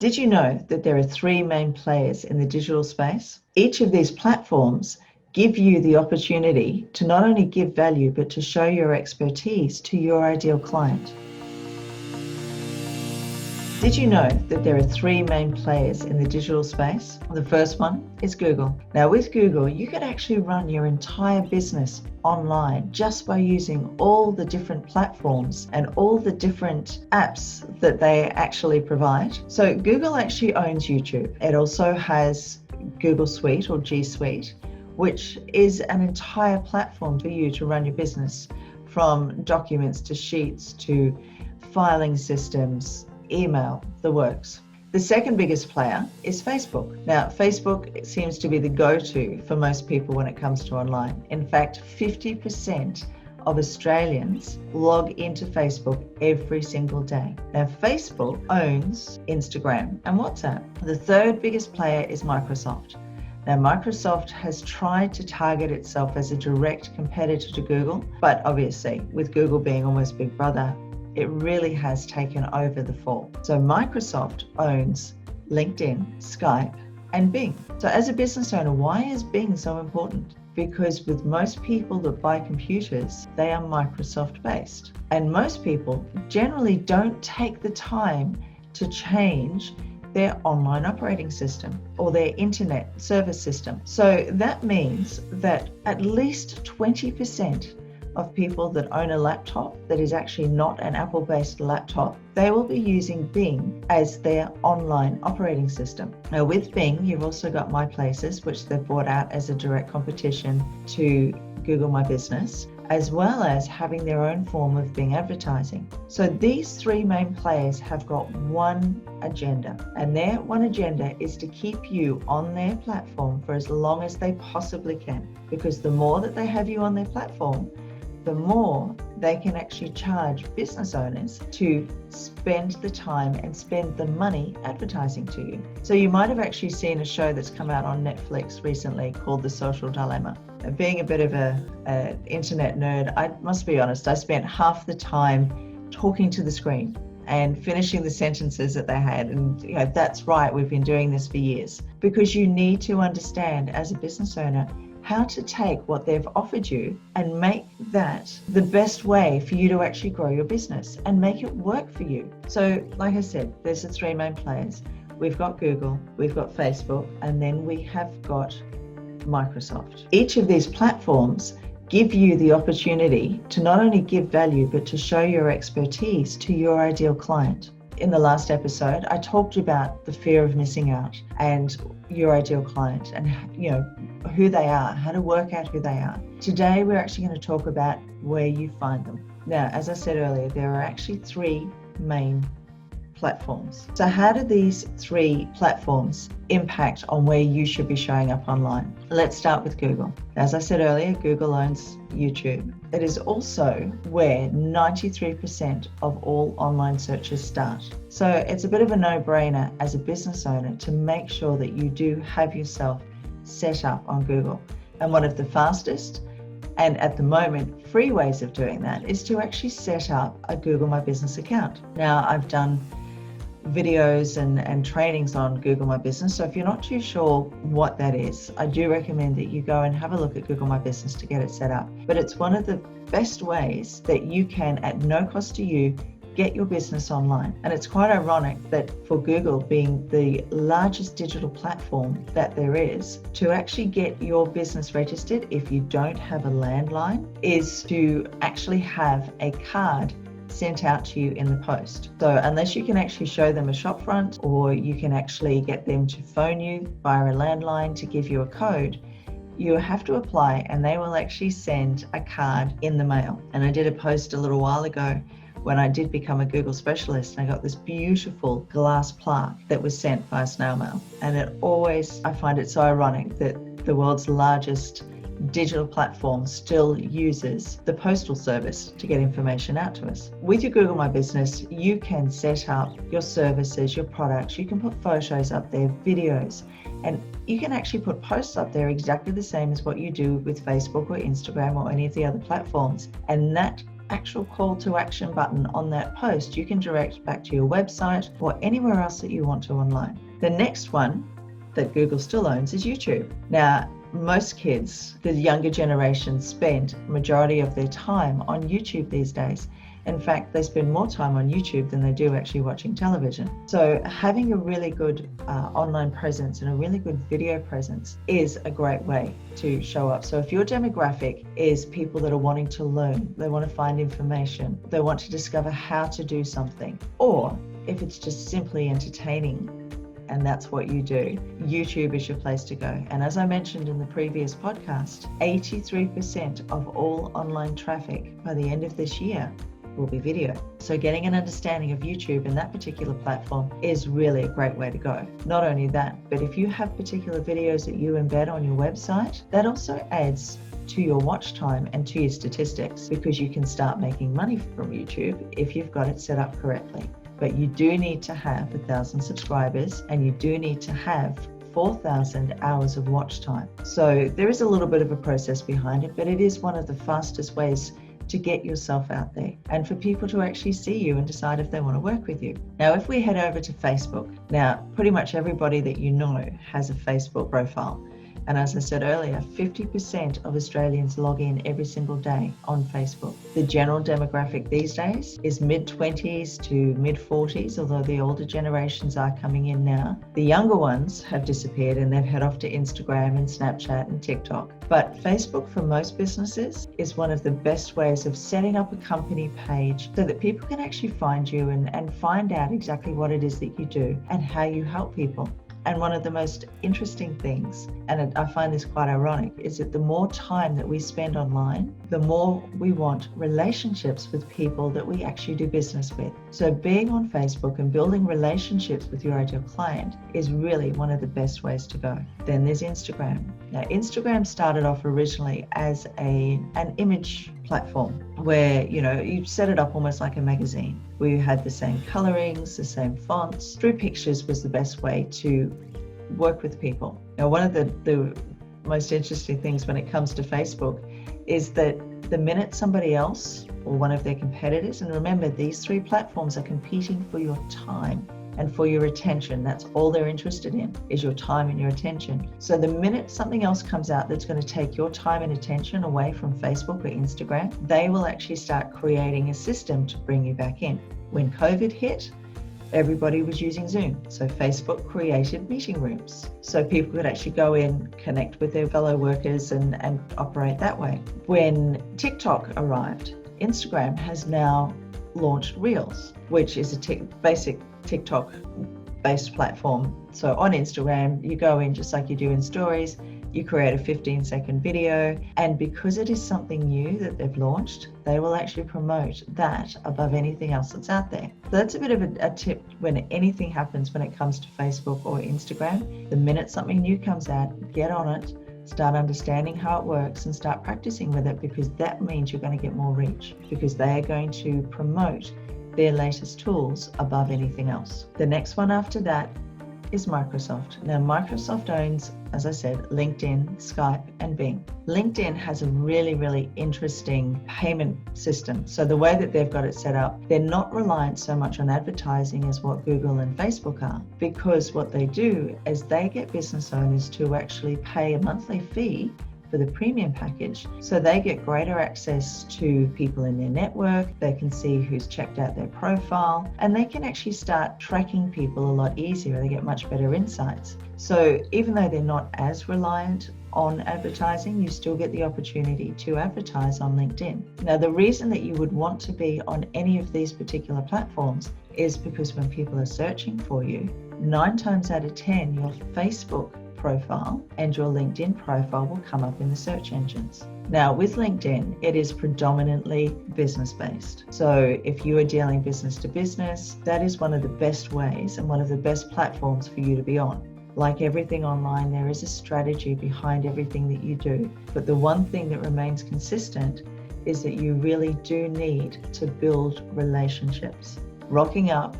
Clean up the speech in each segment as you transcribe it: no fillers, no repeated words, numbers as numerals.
Did you know that there are three main players in the digital space? Each of these platforms give you the opportunity to not only give value, but to show your expertise to your ideal client. Did you know that there are three main players in the digital space? The first one is Google. Now with Google, you can actually run your entire business online just by using all the different platforms and all the different apps that they actually provide. So Google actually owns YouTube. It also has Google Suite or G Suite, which is an entire platform for you to run your business, from documents to sheets to filing systems, email, the works. The second biggest player is Facebook. Now, Facebook seems to be the go-to for most people when it comes to online. In fact, 50% of Australians log into Facebook every single day. Now, Facebook owns Instagram and WhatsApp. The third biggest player is Microsoft. Now, Microsoft has tried to target itself as a direct competitor to Google, but obviously, with Google being almost Big Brother, it really has taken over the fall. So Microsoft owns LinkedIn, Skype, and Bing. So as a business owner, why is Bing so important? Because with most people that buy computers, they are Microsoft based. And most people generally don't take the time to change their online operating system or their internet service system. So that means that at least 20% of people that own a laptop that is actually not an Apple-based laptop, they will be using Bing as their online operating system. Now with Bing, you've also got My Places, which they've brought out as a direct competition to Google My Business, as well as having their own form of Bing advertising. So these three main players have got one agenda, and their one agenda is to keep you on their platform for as long as they possibly can, because the more that they have you on their platform, the more they can actually charge business owners to spend the time and spend the money advertising to you. So you might have actually seen a show that's come out on Netflix recently called The Social Dilemma. Being a bit of an internet nerd, I must be honest, I spent half the time talking to the screen and finishing the sentences that they had. And that's right, we've been doing this for years, because you need to understand as a business owner how to take what they've offered you and make that the best way for you to actually grow your business and make it work for you. So like I said, there's the three main players. We've got Google, we've got Facebook, and then we have got Microsoft. Each of these platforms give you the opportunity to not only give value, but to show your expertise to your ideal client. In the last episode, I talked about the fear of missing out and your ideal client and who they are, how to work out who they are. Today, we're actually going to talk about where you find them. Now, as I said earlier, there are actually three main platforms. So how do these three platforms impact on where you should be showing up online? Let's start with Google. As I said earlier, Google owns YouTube. It is also where 93% of all online searches start. So it's a bit of a no-brainer as a business owner to make sure that you do have yourself set up on Google. And one of the fastest and at the moment free ways of doing that is to actually set up a Google My Business account. Now, I've done videos and trainings on Google My Business. So if you're not too sure what that is, I do recommend that you go and have a look at Google My Business to get it set up. But it's one of the best ways that you can, at no cost to you, get your business online. And it's quite ironic that for Google being the largest digital platform that there is, to actually get your business registered if you don't have a landline is to actually have a card sent out to you in the post. So unless you can actually show them a shop front, or you can actually get them to phone you via a landline to give you a code, you have to apply and they will actually send a card in the mail. And I did a post a little while ago when I did become a Google specialist, and I got this beautiful glass plaque that was sent via snail mail. And I find it so ironic that the world's largest digital platform still uses the postal service to get information out to us. With your Google My Business, you can set up your services, your products, you can put photos up there, videos, and you can actually put posts up there exactly the same as what you do with Facebook or Instagram or any of the other platforms. And that actual call to action button on that post, you can direct back to your website or anywhere else that you want to online. The next one that Google still owns is YouTube. Now, most kids, the younger generation, spend the majority of their time on YouTube these days. In fact, they spend more time on YouTube than they do actually watching television. So having a really good online presence and a really good video presence is a great way to show up. So if your demographic is people that are wanting to learn, they want to find information, they want to discover how to do something, or if it's just simply entertaining, and that's what you do, YouTube is your place to go. And as I mentioned in the previous podcast, 83% of all online traffic by the end of this year will be video. So getting an understanding of YouTube and that particular platform is really a great way to go. Not only that, but if you have particular videos that you embed on your website, that also adds to your watch time and to your statistics, because you can start making money from YouTube if you've got it set up correctly. But you do need to have 1,000 subscribers, and you do need to have 4,000 hours of watch time. So there is a little bit of a process behind it, but it is one of the fastest ways to get yourself out there and for people to actually see you and decide if they want to work with you. Now, if we head over to Facebook, now pretty much everybody that you know has a Facebook profile. And as I said earlier, 50% of Australians log in every single day on Facebook. The general demographic these days is mid-20s to mid-40s, although the older generations are coming in now. The younger ones have disappeared and they've head off to Instagram and Snapchat and TikTok. But Facebook for most businesses is one of the best ways of setting up a company page so that people can actually find you and find out exactly what it is that you do and how you help people. And one of the most interesting things, and I find this quite ironic, is that the more time that we spend online, the more we want relationships with people that we actually do business with. So being on Facebook and building relationships with your ideal client is really one of the best ways to go. Then there's Instagram. Now, Instagram started off originally as an image platform where, you set it up almost like a magazine, where you had the same colorings, the same fonts. Through pictures was the best way to work with people. Now, one of the most interesting things when it comes to Facebook is that the minute somebody else or one of their competitors, and remember, these three platforms are competing for your time and for your attention. That's all they're interested in, is your time and your attention. So the minute something else comes out that's going to take your time and attention away from Facebook or Instagram, they will actually start creating a system to bring you back in. When COVID hit, everybody was using Zoom. So Facebook created meeting rooms so people could actually go in, connect with their fellow workers and operate that way. When TikTok arrived, Instagram has now launched Reels, which is a basic TikTok based platform. So on Instagram, you go in just like you do in stories, you create a 15-second video, and because it is something new that they've launched, they will actually promote that above anything else that's out there. So that's a bit of a tip when anything happens when it comes to Facebook or Instagram. The minute something new comes out, get on it, start understanding how it works and start practicing with it, because that means you're going to get more reach, because they are going to promote their latest tools above anything else. The next one after that is Microsoft. Now, Microsoft owns, as I said, LinkedIn, Skype, and Bing. LinkedIn has a really, really interesting payment system. So the way that they've got it set up, they're not reliant so much on advertising as what Google and Facebook are, because what they do is they get business owners to actually pay a monthly fee for the premium package, so they get greater access to people in their network. They can see who's checked out their profile, and they can actually start tracking people a lot easier. They get much better insights. So even though they're not as reliant on advertising, you still get the opportunity to advertise on LinkedIn. Now, the reason that you would want to be on any of these particular platforms is because when people are searching for you, 9 times out of 10, your Facebook profile and your LinkedIn profile will come up in the search engines. Now, with LinkedIn, it is predominantly business-based. So if you are dealing business to business, that is one of the best ways and one of the best platforms for you to be on. Like everything online, there is a strategy behind everything that you do. But the one thing that remains consistent is that you really do need to build relationships. Rocking up,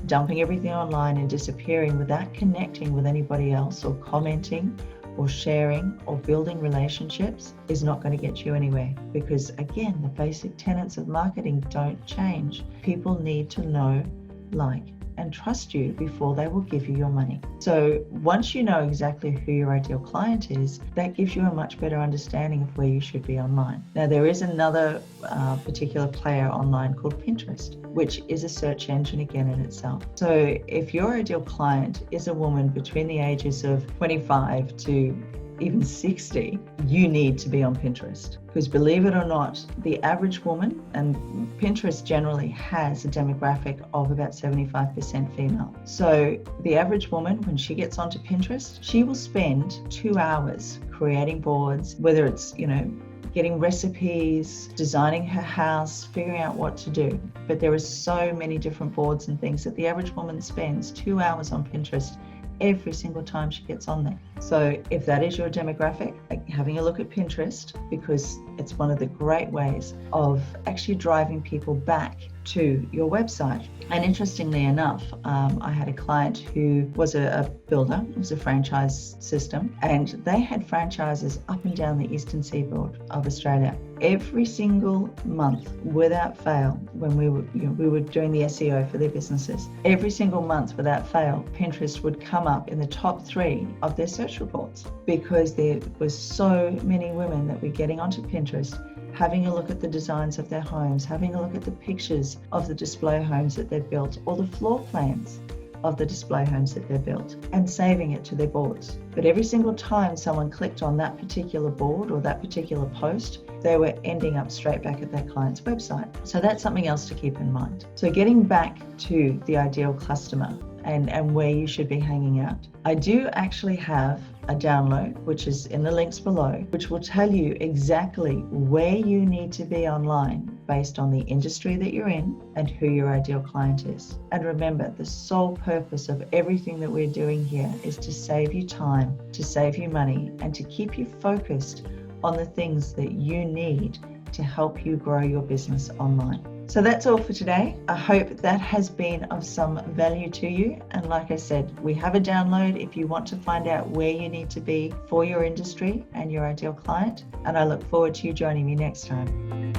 dumping everything online and disappearing without connecting with anybody else or commenting or sharing or building relationships is not going to get you anywhere, because again, the basic tenets of marketing don't change. People need to know, like, and trust you before they will give you your money. So once you know exactly who your ideal client is, that gives you a much better understanding of where you should be online. Now, there is another particular player online called Pinterest, which is a search engine again in itself. So if your ideal client is a woman between the ages of 25 to even 60, you need to be on Pinterest. Because believe it or not, the average woman, and Pinterest generally has a demographic of about 75% female. So the average woman, when she gets onto Pinterest, she will spend 2 hours creating boards, whether it's, getting recipes, designing her house, figuring out what to do. But there are so many different boards and things that the average woman spends 2 hours on Pinterest every single time she gets on there. So if that is your demographic, having a look at Pinterest, because it's one of the great ways of actually driving people back to your website. And interestingly enough, I had a client who was a builder. It was a franchise system, and they had franchises up and down the eastern seaboard of Australia. Every single month, without fail, when we were doing the SEO for their businesses, every single month without fail, Pinterest would come up in the top 3 of their search reports, because there was so many women that were getting onto Pinterest, having a look at the designs of their homes, having a look at the pictures of the display homes that they've built, or the floor plans of the display homes that they've built, and saving it to their boards. But every single time someone clicked on that particular board or that particular post, they were ending up straight back at that client's website. So that's something else to keep in mind. So getting back to the ideal customer and where you should be hanging out, I do actually have a download, which is in the links below, which will tell you exactly where you need to be online based on the industry that you're in and who your ideal client is. And remember, the sole purpose of everything that we're doing here is to save you time, to save you money, and to keep you focused on the things that you need to help you grow your business online. So that's all for today. I hope that has been of some value to you. And like I said, we have a download if you want to find out where you need to be for your industry and your ideal client. And I look forward to you joining me next time.